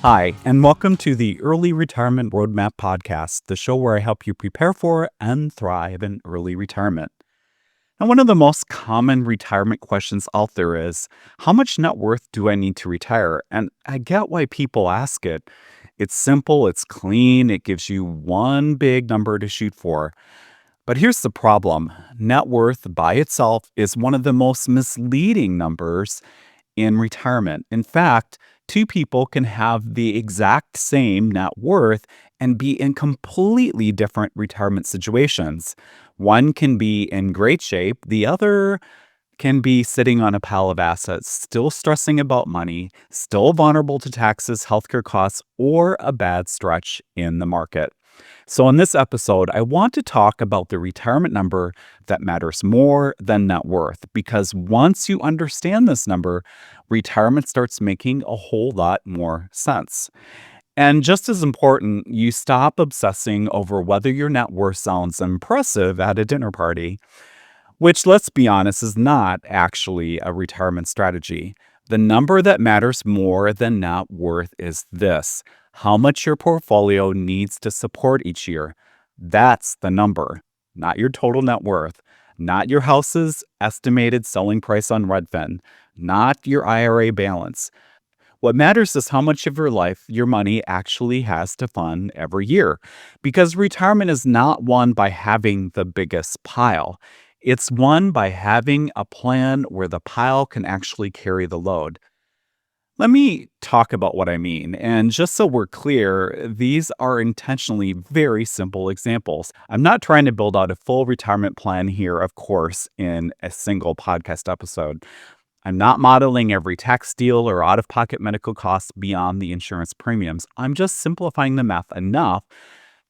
Hi, and welcome to the Early Retirement Roadmap Podcast, the show where I help you prepare for and thrive in early retirement. Now, one of the most common retirement questions out there is, how much net worth do I need to retire? And I get why people ask it. It's simple, it's clean, it gives you one big number to shoot for. But here's the problem. Net worth by itself is one of the most misleading numbers in retirement. In fact, two people can have the exact same net worth and be in completely different retirement situations. One can be in great shape, the other can be sitting on a pile of assets, still stressing about money, still vulnerable to taxes, healthcare costs, or a bad stretch in the market. So, in this episode, I want to talk about the retirement number that matters more than net worth, because once you understand this number, retirement starts making a whole lot more sense. And just as important, you stop obsessing over whether your net worth sounds impressive at a dinner party, which, let's be honest, is not actually a retirement strategy. The number that matters more than net worth is this: how much your portfolio needs to support each year. That's the number, not your total net worth, not your house's estimated selling price on Redfin, not your IRA balance. What matters is how much of your life your money actually has to fund every year. Because retirement is not won by having the biggest pile. It's won by having a plan where the pile can actually carry the load. Let me talk about what I mean. And just so we're clear, these are intentionally very simple examples. I'm not trying to build out a full retirement plan here, of course, in a single podcast episode. I'm not modeling every tax deal or out of pocket medical costs beyond the insurance premiums. I'm just simplifying the math enough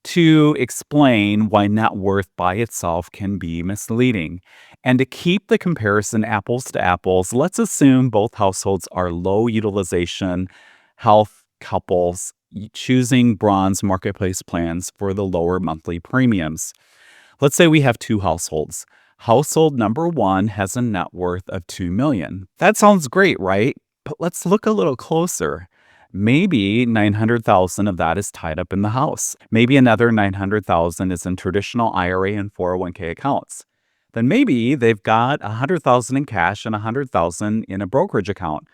to explain why net worth by itself can be misleading. And to keep the comparison apples to apples, let's assume both households are low utilization health couples choosing bronze marketplace plans for the lower monthly premiums. Let's say we have two households. Household number one has a net worth of $2 million. That sounds great, right? But let's look a little closer. Maybe 900,000 of that is tied up in the house. Maybe another 900,000 is in traditional IRA and 401k accounts. Then maybe they've got 100,000 in cash and 100,000 in a brokerage account.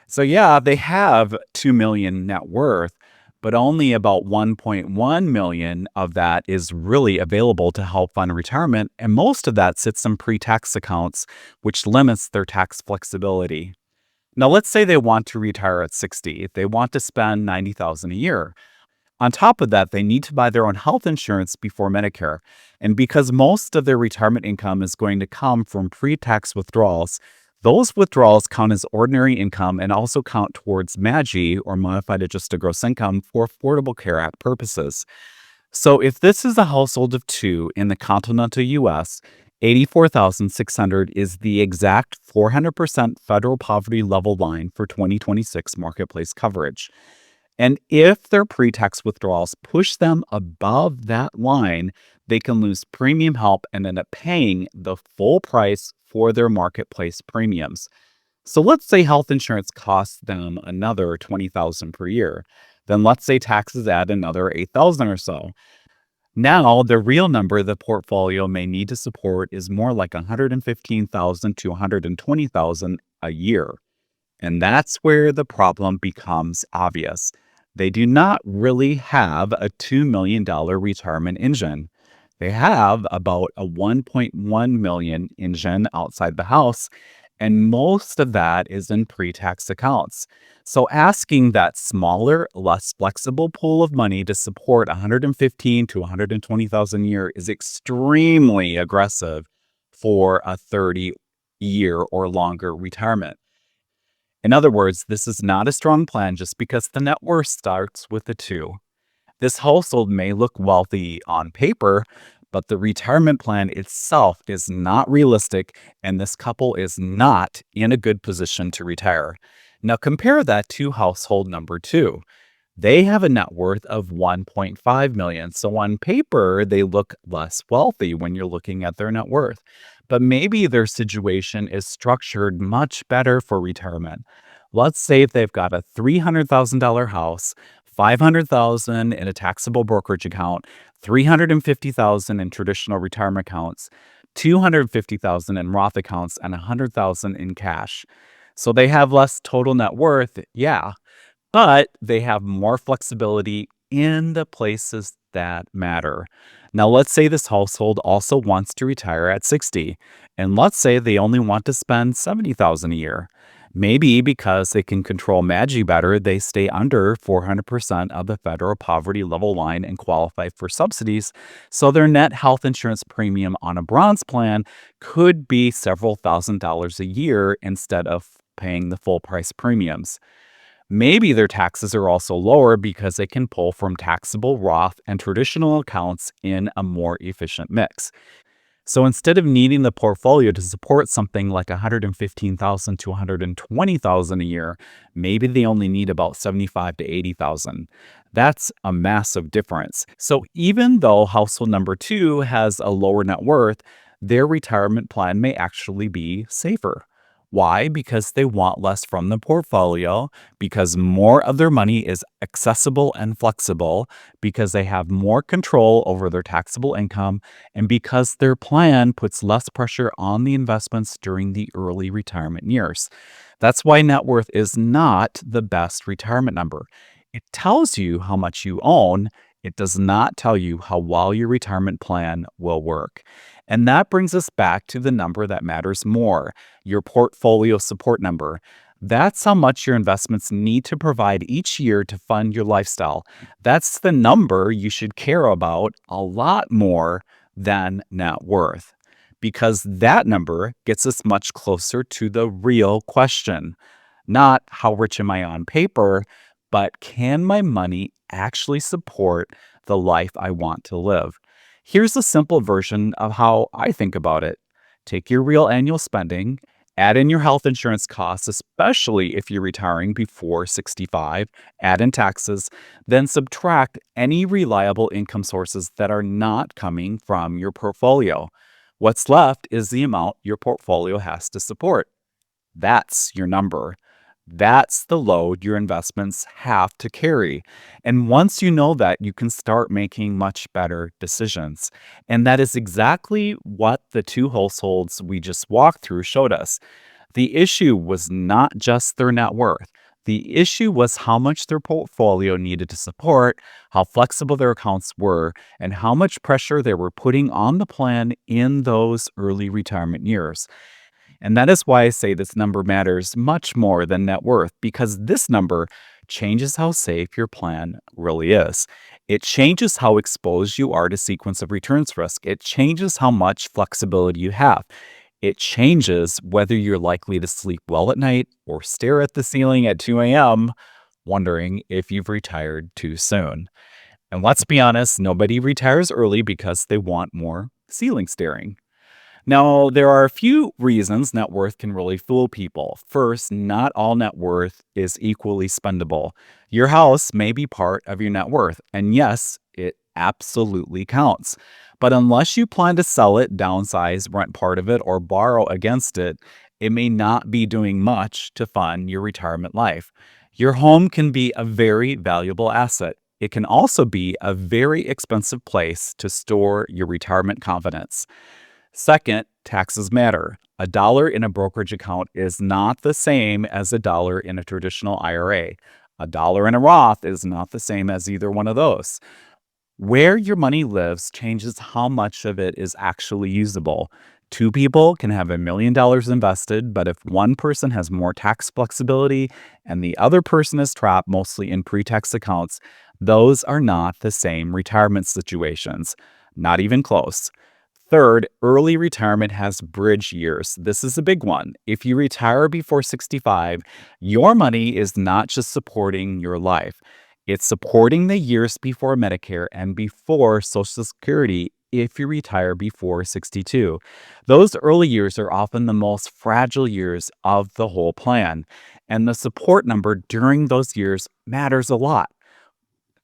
So yeah, they have 2 million net worth, but only about 1.1 million of that is really available to help fund retirement, and most of that sits in pre-tax accounts, which limits their tax flexibility. Now, let's say they want to retire at 60. They want to spend 90,000 a year. On top of that, they need to buy their own health insurance before Medicare. And because most of their retirement income is going to come from pre-tax withdrawals, those withdrawals count as ordinary income and also count towards MAGI, or modified adjusted gross income, for Affordable Care Act purposes. So if this is a household of two in the continental US, 84,600 is the exact 400% federal poverty level line for 2026 marketplace coverage. And if their pre-tax withdrawals push them above that line, they can lose premium help and end up paying the full price for their marketplace premiums. So let's say health insurance costs them another 20,000 per year. Then let's say taxes add another 8,000 or so. Now, the real number the portfolio may need to support is more like 115,000 to 120,000 a year. And that's where the problem becomes obvious. They do not really have a $2 million retirement engine. They have about a 1.1 million engine outside the house, and most of that is in pre-tax accounts. So asking that smaller, less flexible pool of money to support 115 to 120,000 a year is extremely aggressive for a 30-year or longer retirement. In other words, this is not a strong plan just because the net worth starts with a 2. This household may look wealthy on paper, but the retirement plan itself is not realistic, and this couple is not in a good position to retire. Now compare that to household number 2. They have a net worth of 1.5 million. So on paper, they look less wealthy when you're looking at their net worth. But maybe their situation is structured much better for retirement. Let's say if they've got a $300,000 house, 500,000 in a taxable brokerage account, 350,000 in traditional retirement accounts, 250,000 in Roth accounts, and 100,000 in cash. So they have less total net worth, yeah, but they have more flexibility in the places that matter. Now, let's say this household also wants to retire at 60, and let's say they only want to spend 70,000 a year. Maybe because they can control MAGI better, they stay under 400% of the federal poverty level line and qualify for subsidies. So their net health insurance premium on a bronze plan could be several $1,000s a year instead of paying the full price premiums. Maybe their taxes are also lower because they can pull from taxable Roth and traditional accounts in a more efficient mix. So instead of needing the portfolio to support something like 115,000 to 120,000 a year, maybe they only need about 75 to 80,000. That's a massive difference. So even though household number 2 has a lower net worth, their retirement plan may actually be safer. Why? Because they want less from the portfolio, because more of their money is accessible and flexible, because they have more control over their taxable income, and because their plan puts less pressure on the investments during the early retirement years. That's why net worth is not the best retirement number. It tells you how much you own. It does not tell you how well your retirement plan will work. And that brings us back to the number that matters more, your portfolio support number. That's how much your investments need to provide each year to fund your lifestyle. That's the number you should care about a lot more than net worth, because that number gets us much closer to the real question. Not how rich am I on paper, but can my money actually support the life I want to live? Here's a simple version of how I think about it. Take your real annual spending, add in your health insurance costs, especially if you're retiring before 65, add in taxes, then subtract any reliable income sources that are not coming from your portfolio. What's left is the amount your portfolio has to support. That's your number. That's the load your investments have to carry. And once you know that, you can start making much better decisions. And that is exactly what the two households we just walked through showed us. The issue was not just their net worth. The issue was how much their portfolio needed to support, how flexible their accounts were, and how much pressure they were putting on the plan in those early retirement years. And that is why I say this number matters much more than net worth, because this number changes how safe your plan really is. It changes how exposed you are to sequence of returns risk. It changes how much flexibility you have. It changes whether you're likely to sleep well at night or stare at the ceiling at 2 a.m., wondering if you've retired too soon. And let's be honest, nobody retires early because they want more ceiling staring. Now, there are a few reasons net worth can really fool people. First, not all net worth is equally spendable. Your house may be part of your net worth, and yes, it absolutely counts. But unless you plan to sell it, downsize, rent part of it, or borrow against it, it may not be doing much to fund your retirement life. Your home can be a very valuable asset. It can also be a very expensive place to store your retirement confidence. Second, taxes matter. A dollar in a brokerage account is not the same as a dollar in a traditional IRA. A dollar in a Roth is not the same as either one of those. Where your money lives changes how much of it is actually usable. Two people can have $1 million invested, but if one person has more tax flexibility and the other person is trapped mostly in pre-tax accounts, those are not the same retirement situations. Not even close. Third, early retirement has bridge years. This is a big one. If you retire before 65, your money is not just supporting your life, it's supporting the years before Medicare and before Social Security if you retire before 62. Those early years are often the most fragile years of the whole plan, and the support number during those years matters a lot.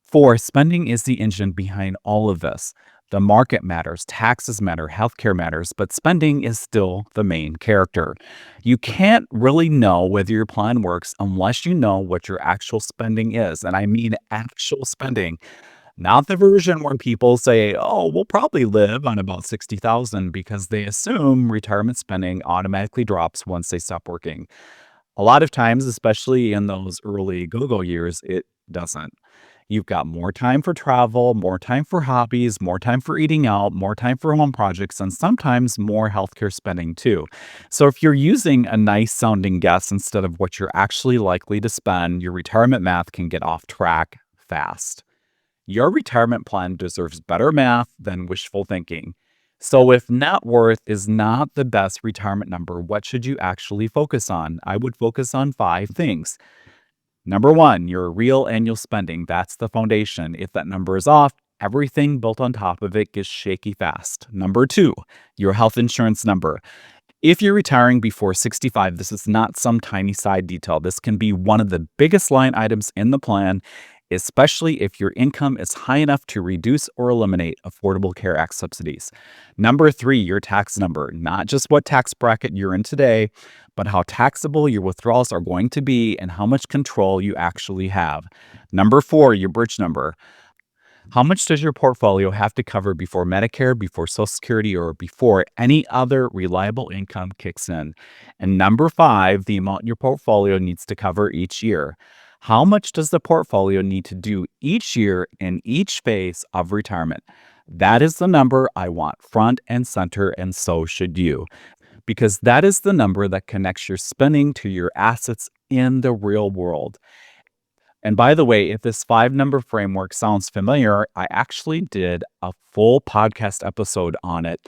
Four, spending is the engine behind all of this. The market matters, taxes matter, healthcare matters, but spending is still the main character. You can't really know whether your plan works unless you know what your actual spending is. And I mean actual spending, not the version where people say, "Oh, we'll probably live on about 60,000 because they assume retirement spending automatically drops once they stop working. A lot of times, especially in those early go-go years, it doesn't. You've got more time for travel, more time for hobbies, more time for eating out, more time for home projects, and sometimes more healthcare spending too. So if you're using a nice sounding guess instead of what you're actually likely to spend, your retirement math can get off track fast. Your retirement plan deserves better math than wishful thinking. So, if net worth is not the best retirement number, what should you actually focus on? I would focus on five things. Number one, your real annual spending. That's the foundation. If that number is off, everything built on top of it gets shaky fast. Number two, your health insurance number. If you're retiring before 65, this is not some tiny side detail. This can be one of the biggest line items in the plan, especially if your income is high enough to reduce or eliminate Affordable Care Act subsidies. Number three, your tax number, not just what tax bracket you're in today, but how taxable your withdrawals are going to be and how much control you actually have. Number four, your bridge number. How much does your portfolio have to cover before Medicare, before Social Security, or before any other reliable income kicks in? And number five, the amount your portfolio needs to cover each year. How much does the portfolio need to do each year in each phase of retirement? That is the number I want front and center, and so should you, because that is the number that connects your spending to your assets in the real world. And by the way, if this five number framework sounds familiar, I actually did a full podcast episode on it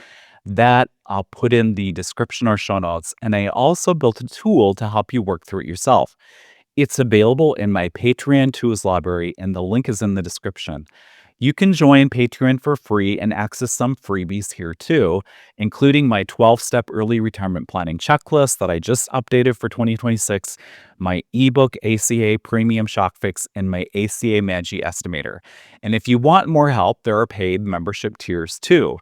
that I'll put in the description or show notes. And I also built a tool to help you work through it yourself. It's available in my Patreon tools library, and the link is in the description. You can join Patreon for free and access some freebies here too, including my 12-step early retirement planning checklist that I just updated for 2026, my ebook ACA Premium Shock Fix, and my ACA MAGI estimator. And if you want more help, there are paid membership tiers too.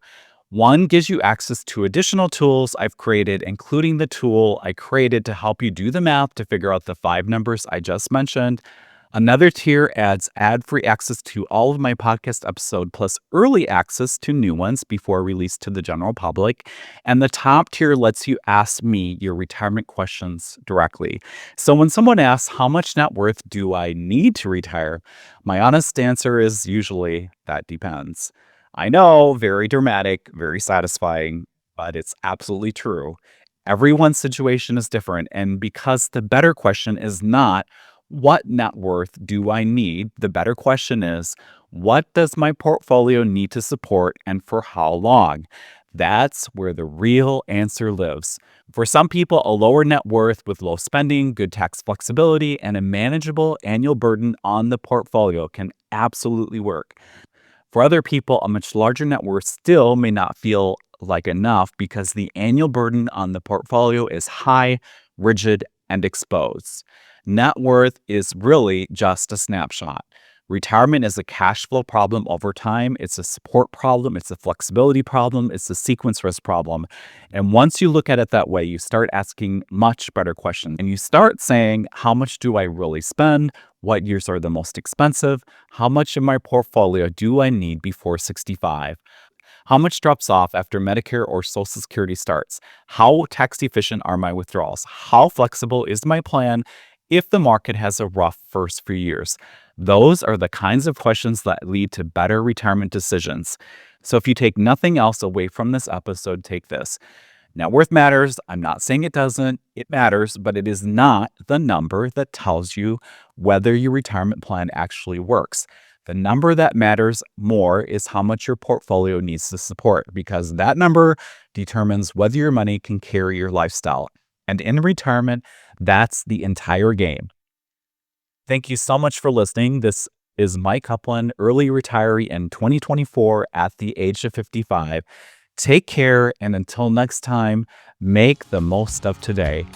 One gives you access to additional tools I've created, including the tool I created to help you do the math to figure out the five numbers I just mentioned. Another tier adds ad-free access to all of my podcast episodes, plus early access to new ones before released to the general public. And the top tier lets you ask me your retirement questions directly. So when someone asks, how much net worth do I need to retire? My honest answer is usually, that depends. I know, very dramatic, very satisfying, but it's absolutely true. Everyone's situation is different. And because the better question is not, what net worth do I need? The better question is, what does my portfolio need to support and for how long? That's where the real answer lives. For some people, a lower net worth with low spending, good tax flexibility, and a manageable annual burden on the portfolio can absolutely work. For other people, a much larger net worth still may not feel like enough because the annual burden on the portfolio is high, rigid, and exposed. Net worth is really just a snapshot. Retirement is a cash flow problem over time. It's a support problem. It's a flexibility problem. It's a sequence risk problem. And once you look at it that way, you start asking much better questions. And you start saying, how much do I really spend? What years are the most expensive? How much of my portfolio do I need before 65? How much drops off after Medicare or Social Security starts? How tax efficient are my withdrawals? How flexible is my plan if the market has a rough first few years? Those are the kinds of questions that lead to better retirement decisions. So if you take nothing else away from this episode, take this. Net worth matters. I'm not saying it doesn't. It matters, but it is not the number that tells you whether your retirement plan actually works. The number that matters more is how much your portfolio needs to support, because that number determines whether your money can carry your lifestyle. And in retirement, that's the entire game. Thank you so much for listening. This is Mike Upland, early retiree in 2024 at the age of 55. Take care, and until next time, make the most of today.